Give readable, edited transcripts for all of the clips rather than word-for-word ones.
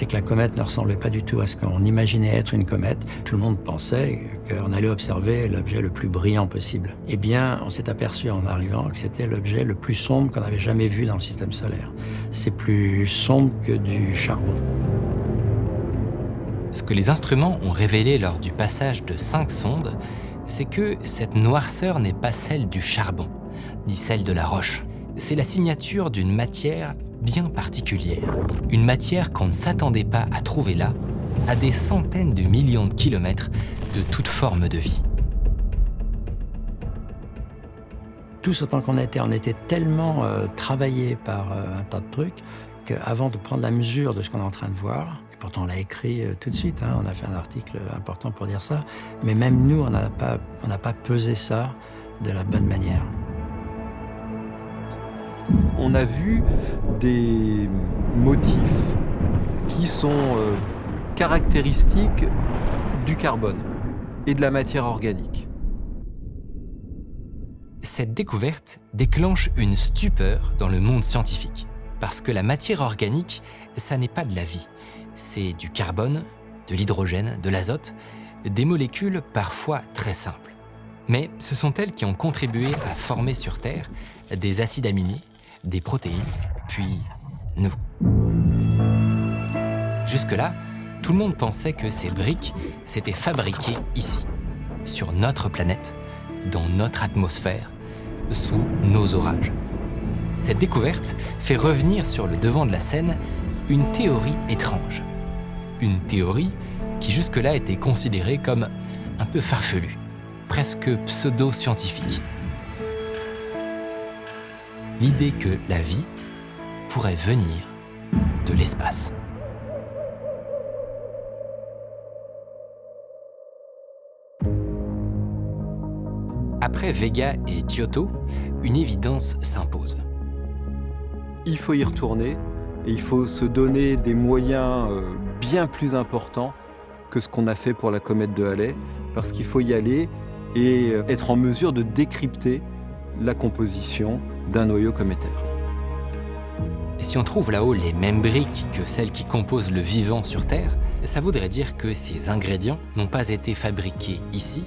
C'est que la comète ne ressemblait pas du tout à ce qu'on imaginait être une comète. Tout le monde pensait qu'on allait observer l'objet le plus brillant possible. Eh bien, on s'est aperçu en arrivant que c'était l'objet le plus sombre qu'on avait jamais vu dans le système solaire. C'est plus sombre que du charbon. Ce que les instruments ont révélé lors du passage de 5 sondes, c'est que cette noirceur n'est pas celle du charbon, ni celle de la roche. C'est la signature d'une matière bien particulière. Une matière qu'on ne s'attendait pas à trouver là, à des centaines de millions de kilomètres de toute forme de vie. Tous autant qu'on était, on était tellement travaillés par un tas de trucs qu'avant de prendre la mesure de ce qu'on est en train de voir, et pourtant on l'a écrit tout de suite, on a fait un article important pour dire ça, mais même nous, on n'a pas pesé ça de la bonne manière. On a vu des motifs qui sont caractéristiques du carbone et de la matière organique. Cette découverte déclenche une stupeur dans le monde scientifique. Parce que la matière organique, ça n'est pas de la vie. C'est du carbone, de l'hydrogène, de l'azote, des molécules parfois très simples. Mais ce sont elles qui ont contribué à former sur Terre des acides aminés, des protéines, puis nous. Jusque-là, tout le monde pensait que ces briques s'étaient fabriquées ici, sur notre planète, dans notre atmosphère, sous nos orages. Cette découverte fait revenir sur le devant de la scène une théorie étrange. Une théorie qui jusque-là était considérée comme un peu farfelue, presque pseudo-scientifique. L'idée que la vie pourrait venir de l'espace. Après Vega et Giotto, une évidence s'impose. Il faut y retourner et il faut se donner des moyens bien plus importants que ce qu'on a fait pour la comète de Halley, parce qu'il faut y aller et être en mesure de décrypter la composition d'un noyau cométaire. Et si on trouve là-haut les mêmes briques que celles qui composent le vivant sur Terre, ça voudrait dire que ces ingrédients n'ont pas été fabriqués ici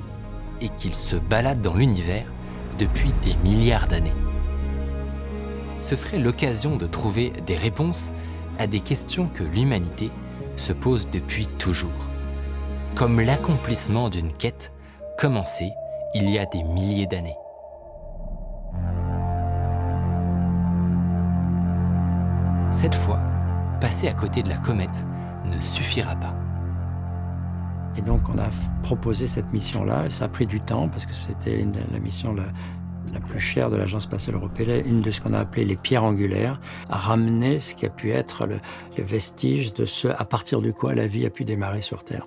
et qu'ils se baladent dans l'univers depuis des milliards d'années. Ce serait l'occasion de trouver des réponses à des questions que l'humanité se pose depuis toujours, comme l'accomplissement d'une quête commencée il y a des milliers d'années. Cette fois, passer à côté de la comète ne suffira pas. Et donc on a proposé cette mission-là, et ça a pris du temps parce que c'était la mission la plus chère de l'Agence spatiale européenne, une de ce qu'on a appelé les pierres angulaires, à ramener ce qui a pu être le vestige de ce à partir de quoi la vie a pu démarrer sur Terre.